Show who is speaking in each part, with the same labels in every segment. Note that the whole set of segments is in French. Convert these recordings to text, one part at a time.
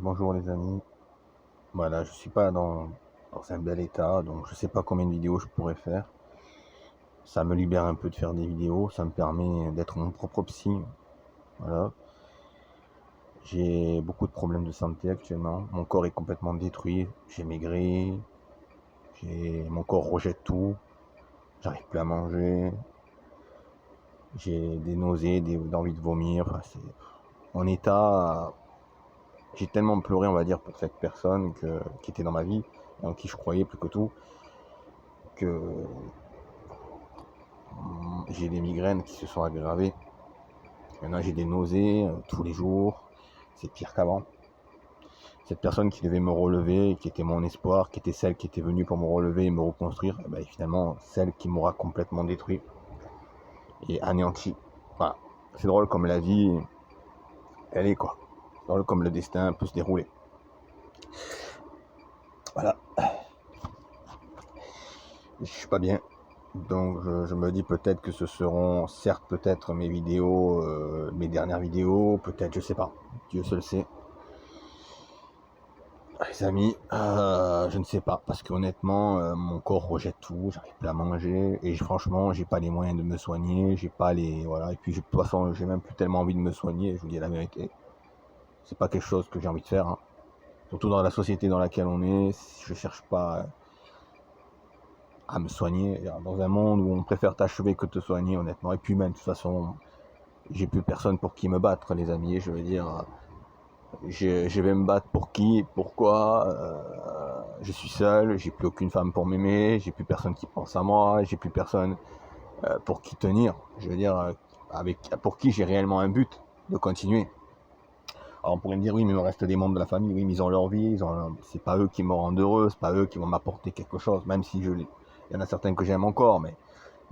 Speaker 1: Bonjour les amis, voilà, je suis pas dans un bel état, donc je sais pas combien de vidéos je pourrais faire. Ça me libère un peu de faire des vidéos, ça me permet d'être mon propre psy. Voilà. J'ai beaucoup de problèmes de santé actuellement, mon corps est complètement détruit, j'ai maigri, mon corps rejette tout, j'arrive plus à manger, j'ai des nausées, envie de vomir, enfin, c'est en état. J'ai tellement pleuré, on va dire, pour cette personne qui était dans ma vie, et en qui je croyais plus que tout, que j'ai des migraines qui se sont aggravées. Maintenant, j'ai des nausées tous les jours. C'est pire qu'avant. Cette personne qui devait me relever, qui était mon espoir, qui était celle qui était venue pour me relever et me reconstruire, et ben, finalement, celle qui m'aura complètement détruit et anéanti. Voilà. C'est drôle comme la vie, elle est quoi. C'est drôle comme le destin peut se dérouler. Voilà. Je suis pas bien. Donc je me dis peut-être que ce seront certes peut-être mes vidéos, mes dernières vidéos, peut-être, je sais pas. Dieu seul sait. Les amis, je ne sais pas, parce qu'honnêtement, mon corps rejette tout, j'arrive plus à manger, et franchement, j'ai pas les moyens de me soigner, j'ai pas les, voilà, et puis de toute façon, j'ai même plus tellement envie de me soigner, je vous dis la vérité. C'est pas quelque chose que j'ai envie de faire, hein. Surtout dans la société dans laquelle on est, je cherche pas à me soigner, dans un monde où on préfère t'achever que te soigner, honnêtement, et puis même, de toute façon, j'ai plus personne pour qui me battre, les amis, je veux dire, je vais me battre pour qui, pourquoi, je suis seul, j'ai plus aucune femme pour m'aimer, j'ai plus personne qui pense à moi, j'ai plus personne pour qui tenir, je veux dire, pour qui j'ai réellement un but de continuer. Alors on pourrait me dire oui, mais il me reste des membres de la famille, oui, mais ils ont leur vie, c'est pas eux qui me rendent heureux, c'est pas eux qui vont m'apporter quelque chose, même si il y en a certains que j'aime encore, mais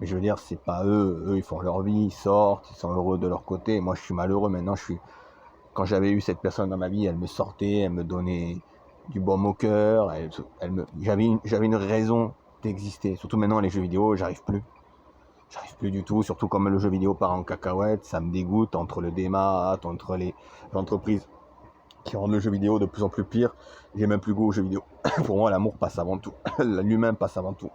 Speaker 1: je veux dire, c'est pas eux ils font leur vie, ils sortent, ils sont heureux de leur côté, moi je suis malheureux maintenant, quand j'avais eu cette personne dans ma vie, elle me sortait, elle me donnait du baume au cœur, j'avais une raison d'exister. Surtout maintenant, les jeux vidéo, j'arrive plus du tout, surtout comme le jeu vidéo part en cacahuète, ça me dégoûte entre le démat, entre les entreprises qui rendent le jeu vidéo de plus en plus pire. J'ai même plus goût au jeu vidéo. Pour moi, l'amour passe avant tout, l'humain passe avant tout.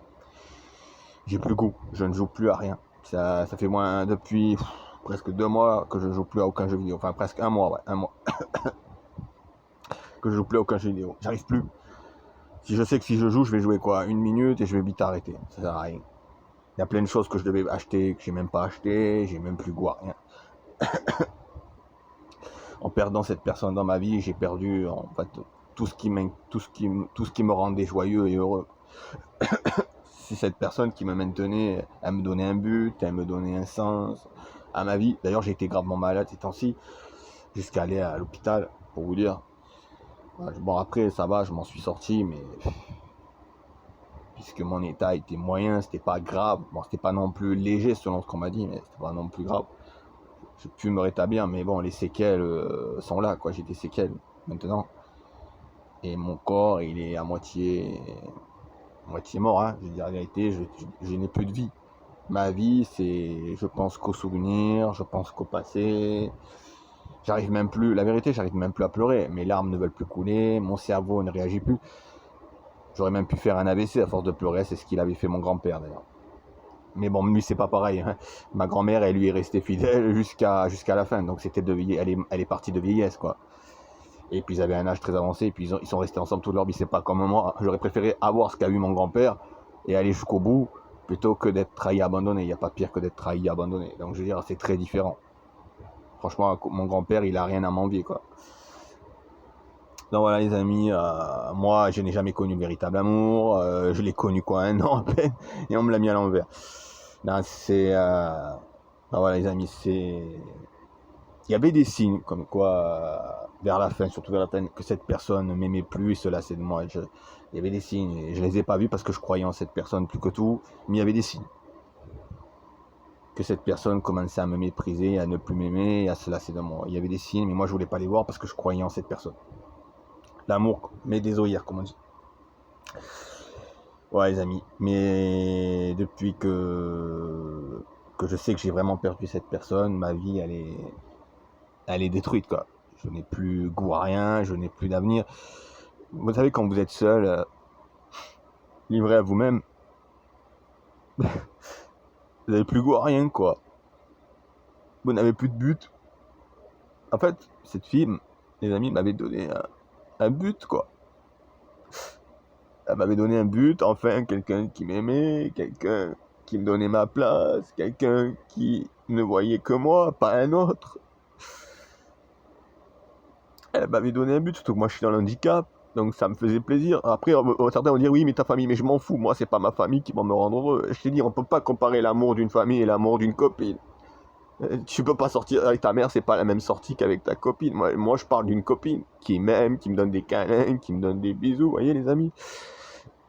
Speaker 1: J'ai plus goût, je ne joue plus à rien. Ça fait moins depuis presque 2 mois que je joue plus à aucun jeu vidéo, enfin presque un mois, ouais, un mois que je joue plus à aucun jeu vidéo. J'arrive plus. Si je sais que si je joue, je vais jouer quoi, 1 minute et je vais vite arrêter. Ça sert à rien. Il y a plein de choses que je devais acheter, que j'ai même pas acheté, j'ai même plus goût à rien. En perdant cette personne dans ma vie, j'ai perdu en fait tout ce qui me rendait joyeux et heureux. C'est cette personne qui me maintenait, elle me donnait un but, elle me donnait un sens à ma vie. D'ailleurs, j'ai été gravement malade ces temps-ci, jusqu'à aller à l'hôpital, pour vous dire. Bon, après, ça va, je m'en suis sorti, mais puisque mon état était moyen, c'était pas grave. Bon, c'était pas non plus léger selon ce qu'on m'a dit, mais c'était pas non plus grave. J'ai pu me rétablir, mais bon, les séquelles sont là, quoi. J'ai des séquelles maintenant. Et mon corps, il est à moitié mort, hein. Je veux dire la vérité, je n'ai plus de vie. Ma vie, c'est, je pense qu'aux souvenirs, je pense qu'au passé. J'arrive même plus, la vérité, j'arrive même plus à pleurer. Mes larmes ne veulent plus couler, mon cerveau ne réagit plus. J'aurais même pu faire un AVC à force de pleurer, c'est ce qu'il avait fait mon grand-père d'ailleurs. Mais bon, lui c'est pas pareil, hein. Ma grand-mère, elle lui est restée fidèle jusqu'à la fin, donc c'était elle est partie de vieillesse, quoi. Et puis ils avaient un âge très avancé, et puis ils sont restés ensemble toute leur vie. C'est pas comme moi, j'aurais préféré avoir ce qu'a eu mon grand-père et aller jusqu'au bout plutôt que d'être trahi et abandonné. Il n'y a pas pire que d'être trahi et abandonné. Donc je veux dire, c'est très différent. Franchement, mon grand-père, il a rien à m'envier, quoi. Donc voilà les amis, moi je n'ai jamais connu le véritable amour, je l'ai connu quoi, 1 an à peine, et on me l'a mis à l'envers. Ben voilà les amis, il y avait des signes comme quoi, vers la fin, surtout vers la fin, que cette personne ne m'aimait plus et se lassait de moi. Il y avait des signes, et je les ai pas vus parce que je croyais en cette personne plus que tout, mais il y avait des signes. Que cette personne commençait à me mépriser, à ne plus m'aimer, à se lasser de moi. Il y avait des signes, mais moi je voulais pas les voir parce que je croyais en cette personne. L'amour met des œillères, comme on dit. Ouais les amis, mais depuis que je sais que j'ai vraiment perdu cette personne, ma vie elle est détruite, quoi. Je n'ai plus goût à rien, je n'ai plus d'avenir. Vous savez, quand vous êtes seul, livré à vous-même, vous n'avez plus goût à rien, quoi. Vous n'avez plus de but. En fait, cette fille, les amis, m'avait donné un but, quoi. Elle m'avait donné un but, enfin, quelqu'un qui m'aimait, quelqu'un qui me donnait ma place, quelqu'un qui ne voyait que moi, pas un autre. Elle m'avait donné un but, surtout que moi je suis dans le handicap, donc ça me faisait plaisir. Après, certains vont dire oui, mais ta famille, mais je m'en fous, moi c'est pas ma famille qui va me rendre heureux. Je t'ai dit, on peut pas comparer l'amour d'une famille et l'amour d'une copine. Tu peux pas sortir avec ta mère, c'est pas la même sortie qu'avec ta copine. Moi je parle d'une copine qui m'aime, qui me donne des câlins, qui me donne des bisous, vous voyez les amis.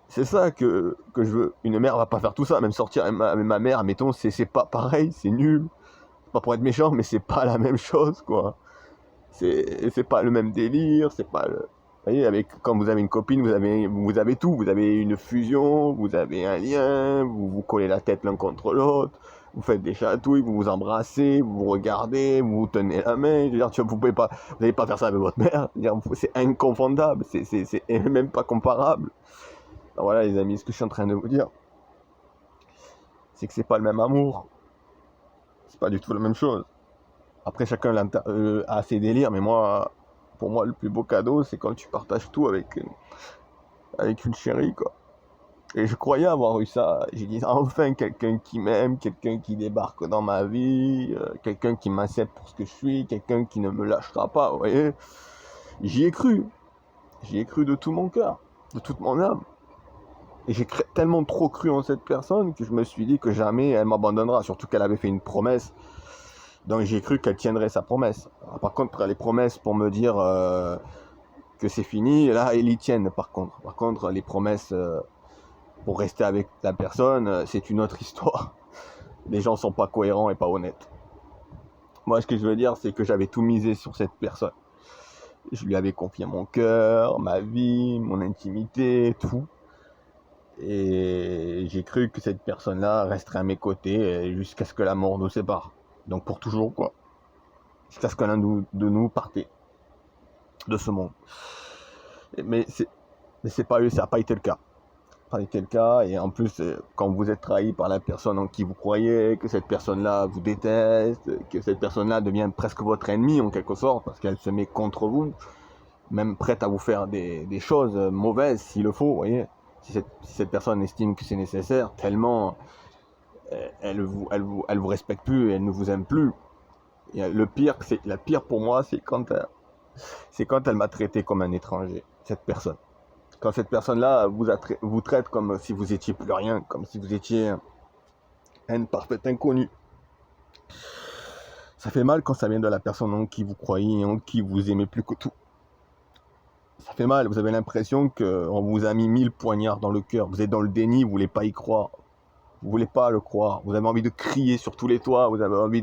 Speaker 1: C'est ça que je veux. Une mère va pas faire tout ça, même sortir avec ma mère, admettons, c'est pas pareil, c'est nul. Pas pour être méchant, mais c'est pas la même chose, quoi. C'est pas le même délire, c'est pas le... Vous voyez, quand vous avez une copine, vous avez tout. Vous avez une fusion, vous avez un lien, vous vous collez la tête l'un contre l'autre, vous faites des chatouilles, vous vous embrassez, vous vous regardez, vous vous tenez la main. Je veux dire, vous n'allez pas faire ça avec votre mère. C'est inconfondable, c'est même pas comparable. Alors voilà les amis, ce que je suis en train de vous dire, c'est que c'est pas le même amour. C'est pas du tout la même chose. Après, chacun a ses délires, mais pour moi, le plus beau cadeau, c'est quand tu partages tout avec une chérie, quoi. Et je croyais avoir eu ça. J'ai dit, enfin, quelqu'un qui m'aime, quelqu'un qui débarque dans ma vie, quelqu'un qui m'accepte pour ce que je suis, quelqu'un qui ne me lâchera pas, vous voyez. J'y ai cru. J'y ai cru de tout mon cœur, de toute mon âme. Et j'ai tellement trop cru en cette personne que je me suis dit que jamais elle m'abandonnera, surtout qu'elle avait fait une promesse. Donc j'ai cru qu'elle tiendrait sa promesse. Alors, par contre, les promesses pour me dire que c'est fini, là, elles y tiennent par contre. Par contre, les promesses pour rester avec la personne, c'est une autre histoire. Les gens sont pas cohérents et pas honnêtes. Moi, ce que je veux dire, c'est que j'avais tout misé sur cette personne. Je lui avais confié mon cœur, ma vie, mon intimité, tout. Et j'ai cru que cette personne-là resterait à mes côtés jusqu'à ce que la mort nous sépare. Donc pour toujours, quoi. Jusqu'à ce que l'un de nous partait de ce monde. Mais c'est pas, ça n'a pas été le cas. Pas été le cas. Et en plus, quand vous êtes trahi par la personne en qui vous croyez, que cette personne-là vous déteste, que cette personne-là devient presque votre ennemi en quelque sorte, parce qu'elle se met contre vous, même prête à vous faire des choses mauvaises s'il le faut, vous voyez. Si cette personne estime que c'est nécessaire, tellement elle vous respecte plus, et elle ne vous aime plus. Et la pire pour moi, c'est quand elle m'a traité comme un étranger, cette personne. Quand cette personne-là vous traite comme si vous étiez plus rien, comme si vous étiez un parfait inconnu. Ça fait mal quand ça vient de la personne en qui vous croyez et en qui vous aimez plus que tout. Ça fait mal, vous avez l'impression qu'on vous a mis 1000 poignards dans le cœur. Vous êtes dans le déni, vous voulez pas y croire. Vous voulez pas le croire. Vous avez envie de crier sur tous les toits. Vous avez envie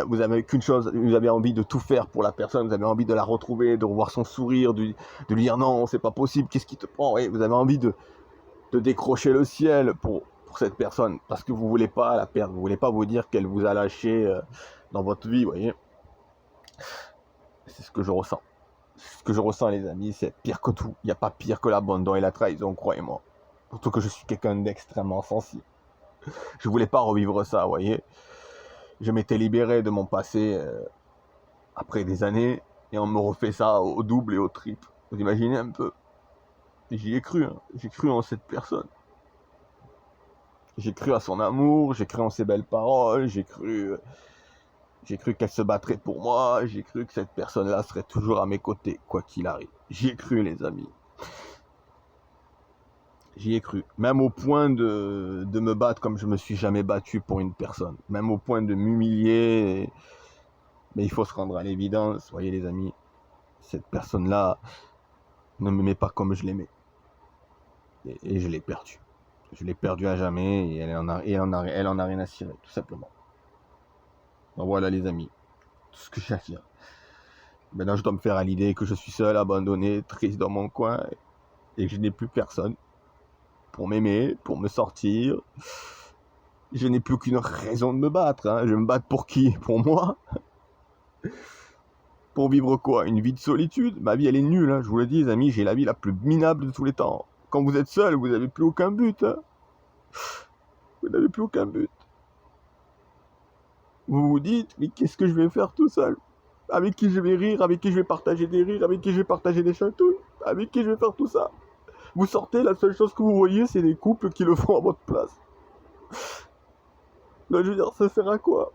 Speaker 1: vous avez qu'une chose. Vous avez envie de tout faire pour la personne. Vous avez envie de la retrouver, de revoir son sourire, de lui dire non, c'est pas possible. Qu'est-ce qui te prend? Oui, vous avez envie de décrocher le ciel pour cette personne parce que vous voulez pas la perdre. Vous voulez pas vous dire qu'elle vous a lâché dans votre vie. Vous voyez. C'est ce que je ressens. Ce que je ressens, les amis, c'est pire que tout. Il n'y a pas pire que l'abandon et la trahison, croyez-moi. Surtout que je suis quelqu'un d'extrêmement sensible. Je voulais pas revivre ça, vous voyez. Je m'étais libéré de mon passé après des années et on me refait ça au double et au triple. Vous imaginez un peu. J'y ai cru, hein. J'ai cru en cette personne. J'ai cru à son amour, j'ai cru en ses belles paroles, j'ai cru qu'elle se battrait pour moi, j'ai cru que cette personne-là serait toujours à mes côtés, quoi qu'il arrive. J'y ai cru, les amis. J'y ai cru. Même au point de me battre comme je me suis jamais battu pour une personne. Même au point de m'humilier. Mais il faut se rendre à l'évidence, voyez les amis. Cette personne-là ne m'aimait pas comme je l'aimais. Et je l'ai perdu. Je l'ai perdu à jamais et elle en a rien à cirer, tout simplement. Donc voilà les amis. Tout ce que j'ai à dire. Maintenant je dois me faire à l'idée que je suis seul, abandonné, triste dans mon coin. Et que je n'ai plus personne pour m'aimer, pour me sortir. Je n'ai plus qu'une raison de me battre. Hein. Je vais me battre pour qui? Pour moi. Pour vivre quoi? Une vie de solitude? Ma vie, elle est nulle, hein. Je vous le dis, les amis, j'ai la vie la plus minable de tous les temps. Quand vous êtes seul, vous n'avez plus aucun but, hein. Vous n'avez plus aucun but. Vous vous dites, mais qu'est-ce que je vais faire tout seul? Avec qui je vais rire? Avec qui je vais partager des rires? Avec qui je vais partager des chatouilles? Avec qui je vais faire tout ça? Vous sortez, la seule chose que vous voyez, c'est des couples qui le font à votre place. Donc, je veux dire, ça sert à quoi?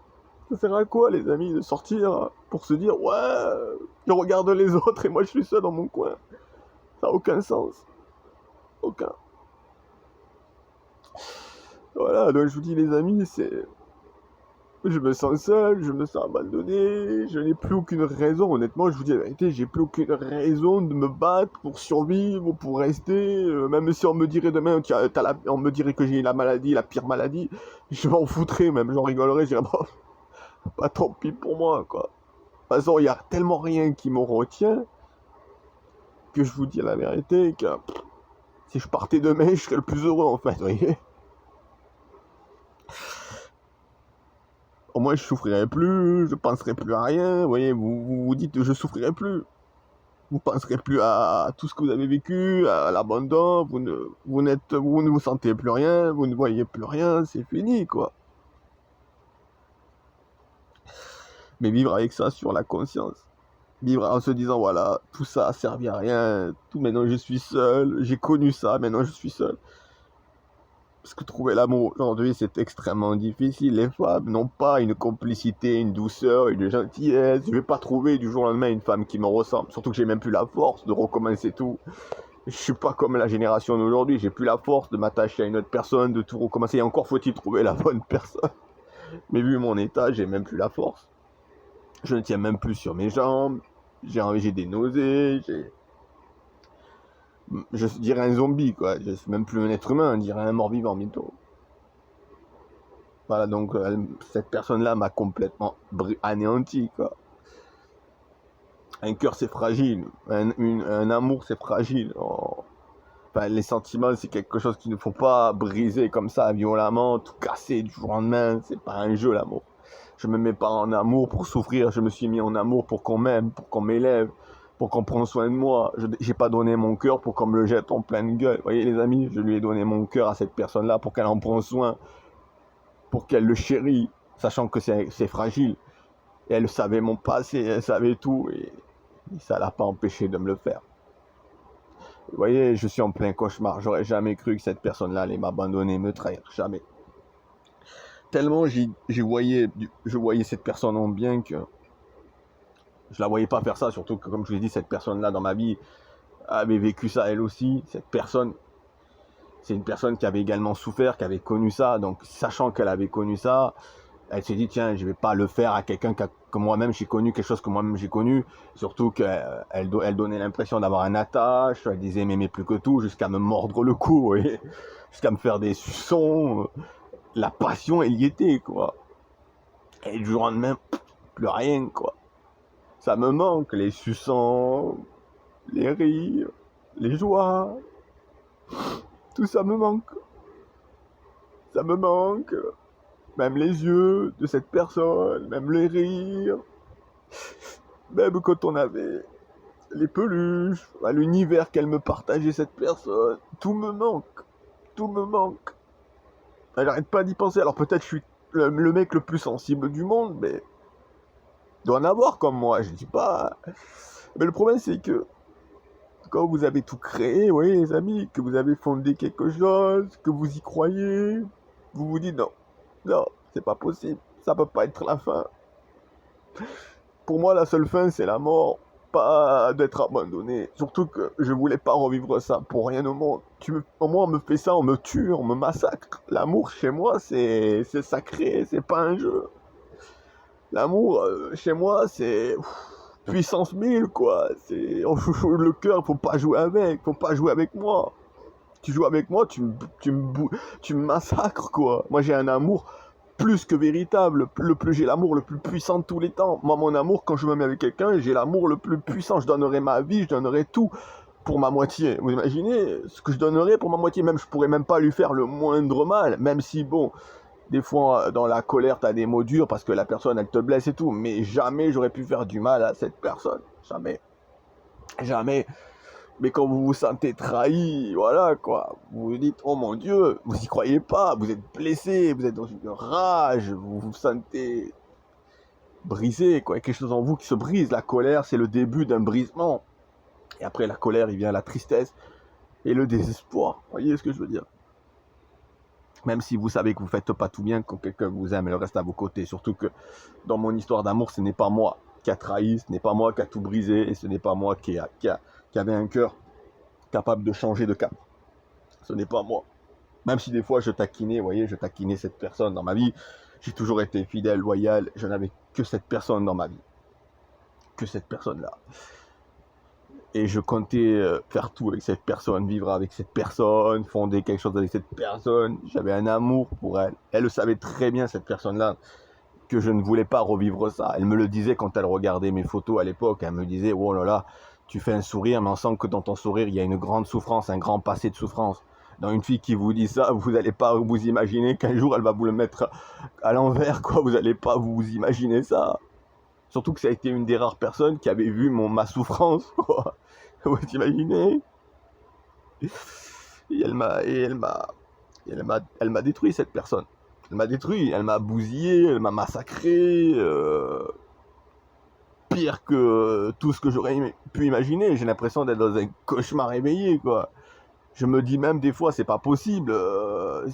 Speaker 1: Ça sert à quoi, les amis, de sortir pour se dire, ouais, je regarde les autres et moi je suis seul dans mon coin? Ça n'a aucun sens. Aucun. Voilà, donc je vous dis, les amis, c'est... Je me sens seul, je me sens abandonné, je n'ai plus aucune raison, honnêtement, je vous dis la vérité, j'ai plus aucune raison de me battre pour survivre, pour rester, même si on me dirait demain, on me dirait que j'ai la maladie, la pire maladie, je m'en foutrais même, j'en rigolerais, je dirais, bon, pas tant pis pour moi, quoi. De toute façon, il n'y a tellement rien qui me retient, que je vous dis la vérité, que si je partais demain, je serais le plus heureux, en fait, vous voyez. Au moins je souffrirai plus, je penserai plus à rien, vous voyez, vous dites je souffrirai plus. Vous penserez plus à tout ce que vous avez vécu, à l'abandon, vous ne vous sentez plus rien, vous ne voyez plus rien, c'est fini quoi. Mais vivre avec ça sur la conscience. Vivre en se disant voilà, tout ça a servi à rien, tout maintenant je suis seul, j'ai connu ça, maintenant je suis seul. Parce que trouver l'amour aujourd'hui, c'est extrêmement difficile. Les femmes n'ont pas une complicité, une douceur, une gentillesse. Je ne vais pas trouver du jour au lendemain une femme qui me ressemble. Surtout que j'ai même plus la force de recommencer tout. Je suis pas comme la génération d'aujourd'hui. J'ai plus la force de m'attacher à une autre personne, de tout recommencer. Et encore faut-il trouver la bonne personne. Mais vu mon état, j'ai même plus la force. Je ne tiens même plus sur mes jambes. J'ai des nausées. Je dirais un zombie, quoi. Je suis même plus un être humain, je dirais un mort-vivant bientôt. Voilà, donc cette personne-là m'a complètement anéanti, quoi. Un cœur, c'est fragile. Un amour, c'est fragile. Enfin, les sentiments, c'est quelque chose qu'il ne faut pas briser comme ça, violemment, tout casser du jour au lendemain. C'est pas un jeu, l'amour. Je me mets pas en amour pour souffrir. Je me suis mis en amour pour qu'on m'aime, pour qu'on m'élève, pour qu'on prenne soin de moi. J'ai pas donné mon cœur pour qu'on me le jette en pleine gueule. Vous voyez, les amis, je lui ai donné mon cœur à cette personne-là pour qu'elle en prenne soin, pour qu'elle le chérit, sachant que c'est fragile. Et elle savait mon passé, elle savait tout, et ça l'a pas empêché de me le faire. Vous voyez, je suis en plein cauchemar. J'aurais jamais cru que cette personne-là allait m'abandonner, me trahir, jamais. Tellement je voyais cette personne en bien que je la voyais pas faire ça, surtout que, comme je vous l'ai dit, cette personne-là dans ma vie avait vécu ça elle aussi. Cette personne, c'est une personne qui avait également souffert, qui avait connu ça, donc sachant qu'elle avait connu ça, elle s'est dit tiens, je vais pas le faire à quelqu'un que moi-même j'ai connu, quelque chose que moi-même j'ai connu, surtout qu'elle donnait l'impression d'avoir un attache, elle disait m'aimer plus que tout, jusqu'à me mordre le cou, et jusqu'à me faire des suçons. La passion, elle y était, quoi. Et du jour au lendemain, plus rien, quoi. Ça me manque, les suçons, les rires, les joies, tout ça me manque. Ça me manque. Même les yeux de cette personne, même les rires, même quand on avait les peluches, l'univers qu'elle me partageait cette personne, tout me manque, tout me manque. J'arrête pas d'y penser, alors peut-être je suis le mec le plus sensible du monde, mais il doit en avoir comme moi, je dis pas. Mais le problème c'est que quand vous avez tout créé, oui les amis, que vous avez fondé quelque chose, que vous y croyez, vous vous dites non, non, c'est pas possible, ça peut pas être la fin. Pour moi, la seule fin, c'est la mort, pas d'être abandonné. Surtout que je voulais pas revivre ça pour rien au monde. Au moins, on me fait ça, on me tue, on me massacre. L'amour, chez moi, c'est sacré, c'est pas un jeu. L'amour, chez moi, c'est puissance 1000, quoi. Le cœur, faut pas jouer avec moi. Tu joues avec moi, tu me massacres, quoi. Moi, j'ai un amour plus que véritable, j'ai l'amour le plus puissant de tous les temps. Moi, mon amour, quand je me mets avec quelqu'un, j'ai l'amour le plus puissant. Je donnerai ma vie, je donnerai tout pour ma moitié. Vous imaginez ce que je donnerais pour ma moitié? Même, je pourrais même pas lui faire le moindre mal, même si, bon, Des fois, dans la colère, tu as des mots durs parce que la personne, elle te blesse et tout. Mais jamais j'aurais pu faire du mal à cette personne. Jamais. Jamais. Mais quand vous vous sentez trahi, voilà quoi. Vous vous dites, oh mon Dieu, vous y croyez pas. Vous êtes blessé, vous êtes dans une rage. Vous vous sentez brisé, quoi. Il y a quelque chose en vous qui se brise. La colère, c'est le début d'un brisement. Et après la colère, il vient la tristesse et le désespoir. Vous voyez ce que je veux dire? Même si vous savez que vous ne faites pas tout bien, quand quelqu'un vous aime, elle reste à vos côtés. Surtout que dans mon histoire d'amour, ce n'est pas moi qui a trahi, ce n'est pas moi qui a tout brisé, et ce n'est pas moi qui avait un cœur capable de changer de cap. Ce n'est pas moi. Même si des fois je taquinais, vous voyez, je taquinais cette personne dans ma vie, j'ai toujours été fidèle, loyal, je n'avais que cette personne dans ma vie. Que cette personne-là. Et je comptais faire tout avec cette personne, vivre avec cette personne, fonder quelque chose avec cette personne. J'avais un amour pour elle. Elle le savait très bien, cette personne-là, que je ne voulais pas revivre ça. Elle me le disait quand elle regardait mes photos à l'époque. Elle me disait, oh là là, tu fais un sourire, mais on sent que dans ton sourire, il y a une grande souffrance, un grand passé de souffrance. Dans une fille qui vous dit ça, vous n'allez pas vous imaginer qu'un jour, elle va vous le mettre à l'envers, quoi. Vous n'allez pas vous imaginer ça. Surtout que ça a été une des rares personnes qui avait vu ma souffrance, quoi. Vous imaginez? Et elle m'a détruit, cette personne. Elle m'a détruit, elle m'a bousillé, elle m'a massacré. Pire que tout ce que j'aurais pu imaginer. J'ai l'impression d'être dans un cauchemar éveillé, quoi. Je me dis même des fois, c'est pas possible.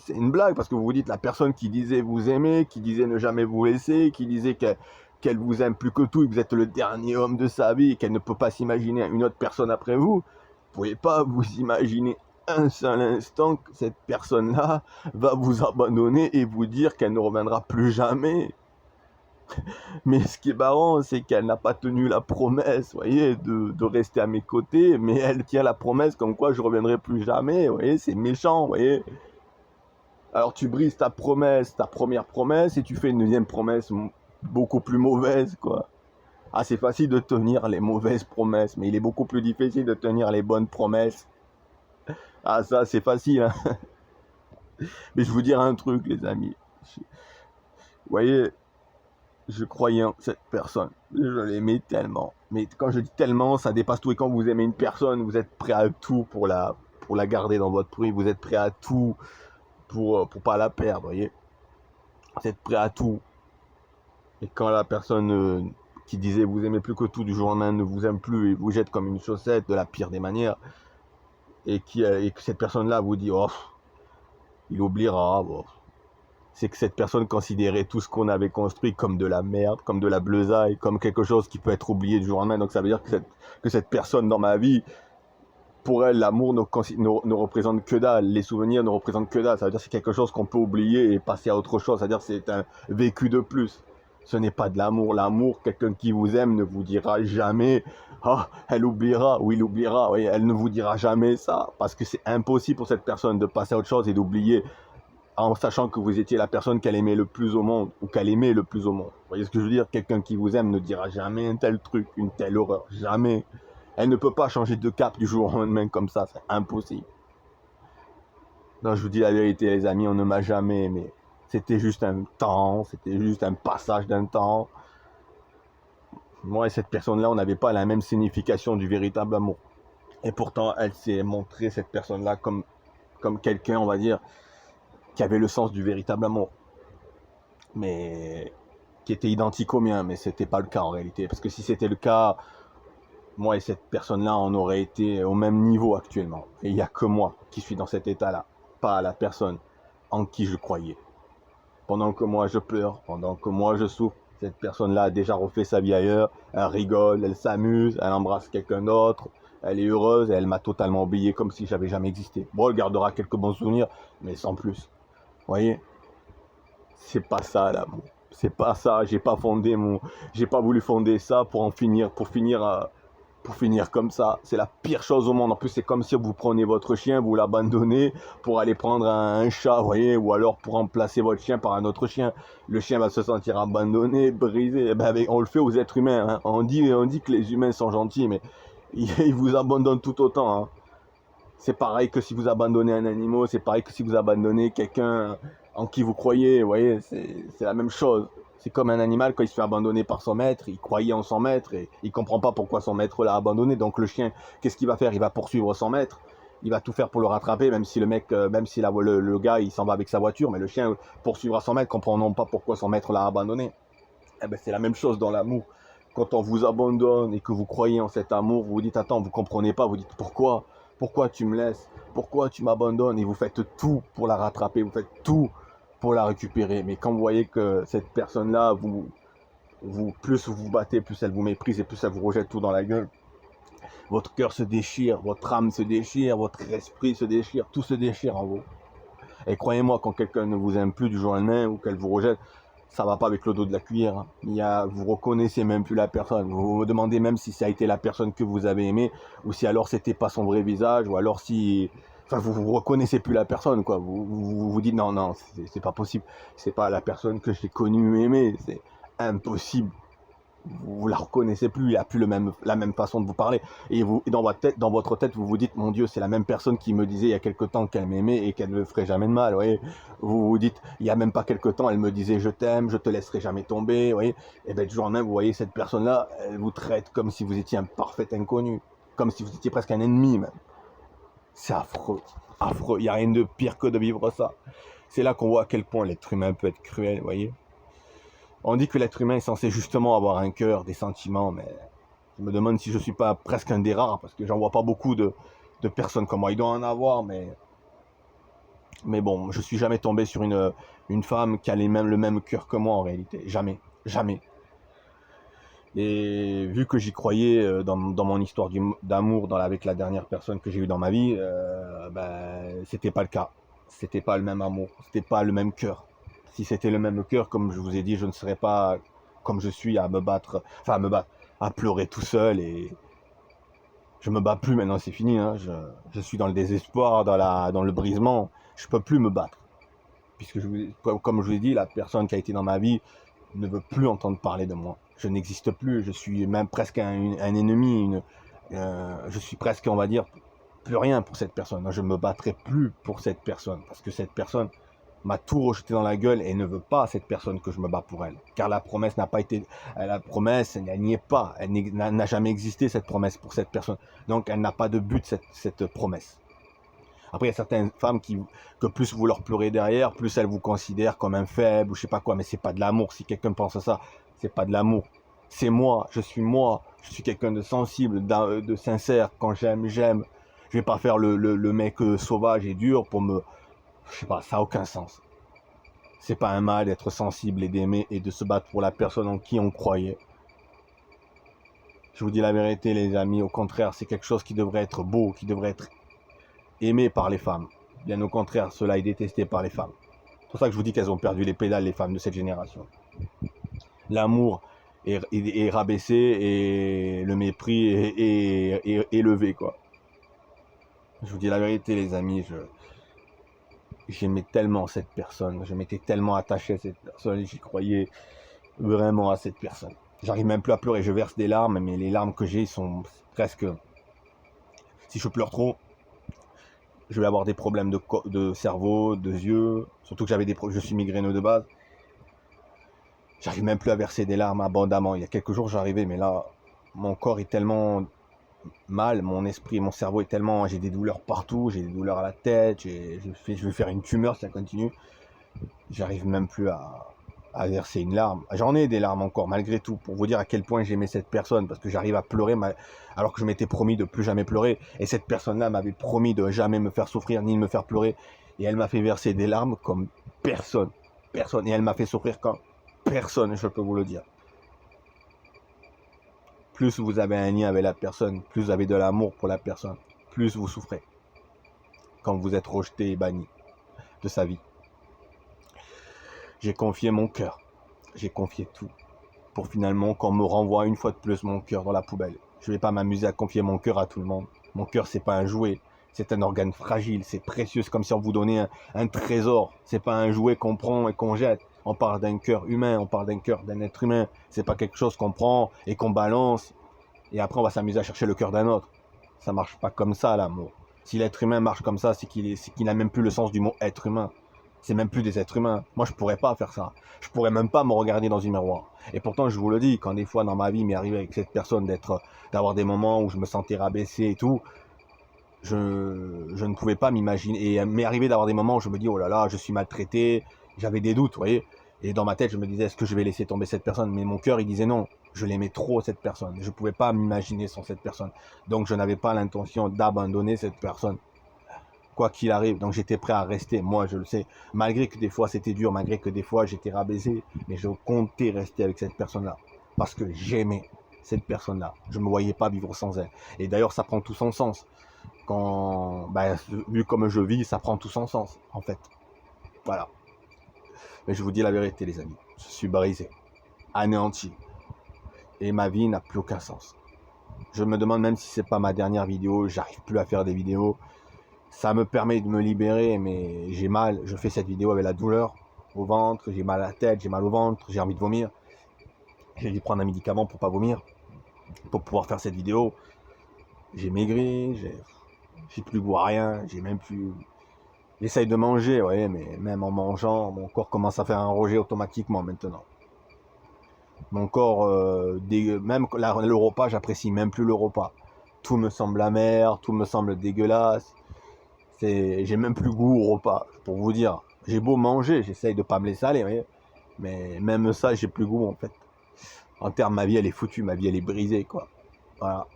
Speaker 1: C'est une blague, parce que vous vous dites, la personne qui disait vous aimer, qui disait ne jamais vous laisser, qui disait qu'elle vous aime plus que tout et que vous êtes le dernier homme de sa vie et qu'elle ne peut pas s'imaginer une autre personne après vous, vous pouvez pas vous imaginer un seul instant que cette personne-là va vous abandonner et vous dire qu'elle ne reviendra plus jamais. Mais ce qui est marrant, c'est qu'elle n'a pas tenu la promesse, vous voyez, de rester à mes côtés, mais elle tient la promesse comme quoi je reviendrai plus jamais, vous voyez, c'est méchant, vous voyez. Alors tu brises ta promesse, ta première promesse, et tu fais une deuxième promesse beaucoup plus mauvaise, quoi. Ah, c'est facile de tenir les mauvaises promesses, mais il est beaucoup plus difficile de tenir les bonnes promesses. Ah, ça, c'est facile, hein. Mais je vous dire un truc, les amis. Vous voyez, je croyais en cette personne. Je l'aimais tellement. Mais quand je dis tellement, ça dépasse tout. Et quand vous aimez une personne, vous êtes prêt à tout pour la garder dans votre vie. Vous êtes prêt à tout pour pas la perdre, vous voyez. Vous êtes prêt à tout. Et quand la personne qui disait vous aimez plus que tout du jour au lendemain ne vous aime plus et vous jette comme une chaussette de la pire des manières, et que cette personne-là vous dit oh, il oubliera, bon, c'est que cette personne considérait tout ce qu'on avait construit comme de la merde, comme de la bleusaille, comme quelque chose qui peut être oublié du jour au lendemain. Donc ça veut dire que cette personne dans ma vie, pour elle, l'amour ne représente que dalle, les souvenirs ne représentent que dalle. Ça veut dire que c'est quelque chose qu'on peut oublier et passer à autre chose. C'est-à-dire que c'est un vécu de plus. Ce n'est pas de l'amour. L'amour, quelqu'un qui vous aime ne vous dira jamais « Ah, elle oubliera » ou « il oubliera ». Oui, elle ne vous dira jamais ça, parce que c'est impossible pour cette personne de passer à autre chose et d'oublier en sachant que vous étiez la personne qu'elle aimait le plus au monde, ou qu'elle aimait le plus au monde. Vous voyez ce que je veux dire? Quelqu'un qui vous aime ne dira jamais un tel truc, une telle horreur. Jamais. Elle ne peut pas changer de cap du jour au lendemain comme ça, c'est impossible. Non, je vous dis la vérité, les amis, on ne m'a jamais aimé. C'était juste un temps, c'était juste un passage d'un temps. Moi et cette personne-là, on n'avait pas la même signification du véritable amour. Et pourtant, elle s'est montrée, cette personne-là, comme quelqu'un, on va dire, qui avait le sens du véritable amour. Mais qui était identique au mien, mais c'était pas le cas en réalité. Parce que si c'était le cas, moi et cette personne-là, on aurait été au même niveau actuellement. Et il n'y a que moi qui suis dans cet état-là, pas la personne en qui je croyais. Pendant que moi je pleure, pendant que moi je souffre, cette personne-là a déjà refait sa vie ailleurs, elle rigole, elle s'amuse, elle embrasse quelqu'un d'autre, elle est heureuse et elle m'a totalement oublié comme si j'avais jamais existé. Bon, elle gardera quelques bons souvenirs, mais sans plus. Vous voyez, c'est pas ça l'amour. C'est pas ça, j'ai pas voulu fonder ça pour finir comme ça. C'est la pire chose au monde. En plus, c'est comme si vous prenez votre chien, vous l'abandonnez pour aller prendre un chat, vous voyez, ou alors pour remplacer votre chien par un autre chien. Le chien va se sentir abandonné, brisé. Eh ben, on le fait aux êtres humains, hein. On dit que les humains sont gentils, mais ils vous abandonnent tout autant, hein. C'est pareil que si vous abandonnez un animal, c'est pareil que si vous abandonnez quelqu'un en qui vous croyez, vous voyez, c'est la même chose. C'est comme un animal quand il se fait abandonner par son maître, il croyait en son maître et il comprend pas pourquoi son maître l'a abandonné. Donc le chien, qu'est-ce qu'il va faire? Il va poursuivre son maître, il va tout faire pour le rattraper, même si le mec, même si le gars il s'en va avec sa voiture, mais le chien poursuivra son maître, comprenant pas pourquoi son maître l'a abandonné. Eh ben, c'est la même chose dans l'amour. Quand on vous abandonne et que vous croyez en cet amour, vous vous dites attends, vous comprenez pas, vous dites pourquoi tu me laisses, pourquoi tu m'abandonnes, et vous faites tout pour la rattraper, vous faites tout pour la récupérer. Mais quand vous voyez que cette personne-là, plus vous vous battez, plus elle vous méprise et plus elle vous rejette tout dans la gueule, votre cœur se déchire, votre âme se déchire, votre esprit se déchire, tout se déchire en vous. Et croyez-moi, quand quelqu'un ne vous aime plus du jour au lendemain ou qu'elle vous rejette, ça va pas avec le dos de la cuillère. Hein. Vous reconnaissez même plus la personne. Vous vous demandez même si ça a été la personne que vous avez aimée ou si alors c'était pas son vrai visage ou alors si, enfin, vous reconnaissez plus la personne, quoi. Vous dites non, c'est pas possible. C'est pas la personne que j'ai connue et aimée. C'est impossible. Vous la reconnaissez plus, il a plus la même façon de vous parler. Et dans votre tête, vous vous dites, mon Dieu, c'est la même personne qui me disait il y a quelque temps qu'elle m'aimait et qu'elle ne me ferait jamais de mal. Voyez. Vous vous dites, il y a même pas quelque temps, elle me disait je t'aime, je te laisserai jamais tomber. Voyez. Et bien du jour au lendemain, vous voyez cette personne-là, elle vous traite comme si vous étiez un parfait inconnu, comme si vous étiez presque un ennemi même. C'est affreux, affreux. Il n'y a rien de pire que de vivre ça. C'est là qu'on voit à quel point l'être humain peut être cruel, vous voyez. On dit que l'être humain est censé justement avoir un cœur, des sentiments, mais je me demande si je ne suis pas presque un des rares, parce que j'en vois pas beaucoup de personnes comme moi. Il doit en avoir, mais bon, je suis jamais tombé sur une femme qui a le même cœur que moi en réalité. Jamais, jamais. Et vu que j'y croyais dans mon histoire d'amour avec la dernière personne que j'ai eue dans ma vie, ben, c'était pas le cas. C'était pas le même amour, c'était pas le même cœur. Si c'était le même cœur, comme je vous ai dit, je ne serais pas comme je suis à me battre, à pleurer tout seul et je me bats plus maintenant, c'est fini. Hein. Je suis dans le désespoir, dans le brisement. Je peux plus me battre. Puisque, comme je vous ai dit, la personne qui a été dans ma vie ne veut plus entendre parler de moi. Je n'existe plus. Je suis même presque un ennemi. Je suis presque, on va dire, plus rien pour cette personne. Je ne me battrai plus pour cette personne. Parce que cette personne m'a tout rejeté dans la gueule et ne veut pas cette personne que je me bats pour elle. Car la promesse n'a pas été... La promesse, elle n'y est pas. Elle n'a jamais existé, cette promesse, pour cette personne. Donc, elle n'a pas de but, cette promesse. Après, il y a certaines femmes que plus vous leur pleurez derrière, plus elles vous considèrent comme un faible ou je sais pas quoi. Mais c'est pas de l'amour. Si quelqu'un pense à ça, c'est pas de l'amour. C'est moi. Je suis quelqu'un de sensible, de sincère. Quand j'aime, j'aime. Je vais pas faire le mec sauvage et dur pour me... Je sais pas, ça n'a aucun sens. C'est pas un mal d'être sensible et d'aimer et de se battre pour la personne en qui on croyait. Je vous dis la vérité, les amis. Au contraire, c'est quelque chose qui devrait être beau, qui devrait être aimé par les femmes. Bien au contraire, cela est détesté par les femmes. C'est pour ça que je vous dis qu'elles ont perdu les pédales, les femmes de cette génération. L'amour est rabaissé et le mépris est élevé, quoi. Je vous dis la vérité, les amis, j'aimais tellement cette personne, je m'étais tellement attaché à cette personne et j'y croyais vraiment à cette personne. J'arrive même plus à pleurer, je verse des larmes, mais les larmes que j'ai sont presque... Si je pleure trop, je vais avoir des problèmes de cerveau, de yeux, surtout que je suis migraineux de base. J'arrive même plus à verser des larmes abondamment. Il y a quelques jours j'arrivais, mais là, mon corps est tellement mal, mon esprit, mon cerveau est tellement... J'ai des douleurs partout, j'ai des douleurs à la tête, je vais faire une tumeur si ça continue. J'arrive même plus à verser une larme. J'en ai des larmes encore, malgré tout, pour vous dire à quel point j'aimais cette personne, parce que j'arrive à pleurer alors que je m'étais promis de plus jamais pleurer. Et cette personne-là m'avait promis de jamais me faire souffrir, ni de me faire pleurer. Et elle m'a fait verser des larmes comme personne. Personne. Et elle m'a fait souffrir comme personne, je peux vous le dire. Plus vous avez un lien avec la personne, plus vous avez de l'amour pour la personne, plus vous souffrez. Quand vous êtes rejeté et banni de sa vie. J'ai confié mon cœur. J'ai confié tout. Pour finalement qu'on me renvoie une fois de plus mon cœur dans la poubelle. Je ne vais pas m'amuser à confier mon cœur à tout le monde. Mon cœur, c'est pas un jouet. C'est un organe fragile, c'est précieux. C'est comme si on vous donnait un trésor. C'est pas un jouet qu'on prend et qu'on jette. On parle d'un cœur humain, on parle d'un cœur d'un être humain. C'est pas quelque chose qu'on prend et qu'on balance. Et après, on va s'amuser à chercher le cœur d'un autre. Ça marche pas comme ça, l'amour. Si l'être humain marche comme ça, c'est qu'il n'a même plus le sens du mot être humain. C'est même plus des êtres humains. Moi, je pourrais pas faire ça. Je pourrais même pas me regarder dans un miroir. Et pourtant, je vous le dis, quand des fois dans ma vie, il m'est arrivé avec cette personne d'avoir des moments où je me sentais rabaissé et tout, je ne pouvais pas m'imaginer. Et il m'est arrivé d'avoir des moments où je me dis, oh là là, je suis maltraité. J'avais des doutes, vous voyez. Et dans ma tête, je me disais, est-ce que je vais laisser tomber cette personne? Mais mon cœur, il disait non. Je l'aimais trop, cette personne. Je ne pouvais pas m'imaginer sans cette personne. Donc, je n'avais pas l'intention d'abandonner cette personne, quoi qu'il arrive. Donc, j'étais prêt à rester. Moi, je le sais. Malgré que des fois, c'était dur, malgré que des fois, j'étais rabaissé. Mais je comptais rester avec cette personne-là. Parce que j'aimais cette personne-là. Je ne me voyais pas vivre sans elle. Et d'ailleurs, ça prend tout son sens. Vu comme je vis, ça prend tout son sens, en fait. Voilà. Mais je vous dis la vérité, les amis. Je suis brisé, anéanti. Et ma vie n'a plus aucun sens. Je me demande même si c'est pas ma dernière vidéo. J'arrive plus à faire des vidéos. Ça me permet de me libérer, mais j'ai mal. Je fais cette vidéo avec la douleur au ventre. J'ai mal à la tête, j'ai mal au ventre, j'ai envie de vomir. J'ai dû prendre un médicament pour pas vomir, pour pouvoir faire cette vidéo. J'ai maigri, j'ai plus goût à rien, j'ai même plus... J'essaye de manger, vous voyez, mais même en mangeant, mon corps commence à faire un rejet automatiquement maintenant. Mon corps, même le repas, j'apprécie même plus le repas. Tout me semble amer, tout me semble dégueulasse. J'ai même plus goût au repas, pour vous dire. J'ai beau manger, j'essaye de pas me laisser aller, vous voyez, mais même ça, j'ai plus goût en fait. En termes, ma vie, elle est foutue, ma vie, elle est brisée, quoi. Voilà.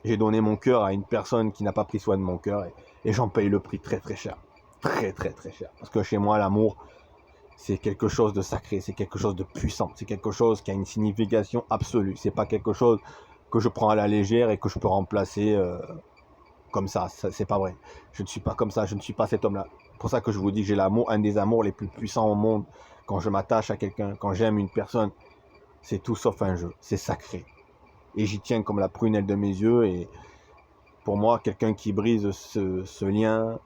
Speaker 1: J'ai donné mon cœur à une personne qui n'a pas pris soin de mon cœur et j'en paye le prix très très cher. Très très très cher. Parce que chez moi, l'amour, c'est quelque chose de sacré, c'est quelque chose de puissant, c'est quelque chose qui a une signification absolue. C'est pas quelque chose que je prends à la légère et que je peux remplacer comme ça. C'est pas vrai. Je ne suis pas comme ça, je ne suis pas cet homme-là. C'est pour ça que je vous dis que j'ai l'amour, un des amours les plus puissants au monde. Quand je m'attache à quelqu'un, quand j'aime une personne, c'est tout sauf un jeu, c'est sacré. Et j'y tiens comme la prunelle de mes yeux. Et pour moi, quelqu'un qui brise ce lien,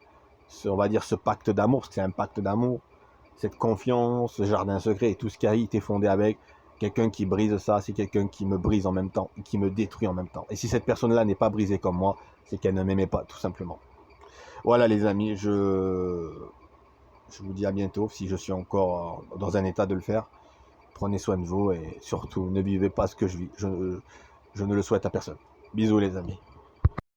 Speaker 1: on va dire ce pacte d'amour, parce que c'est un pacte d'amour, cette confiance, ce jardin secret et tout ce qui a été fondé avec, quelqu'un qui brise ça, c'est quelqu'un qui me brise en même temps, qui me détruit en même temps. Et si cette personne-là n'est pas brisée comme moi, c'est qu'elle ne m'aimait pas, tout simplement. Voilà les amis, je vous dis à bientôt, si je suis encore dans un état de le faire. Prenez soin de vous et surtout ne vivez pas ce que je vis. Je ne le souhaite à personne. Bisous les amis.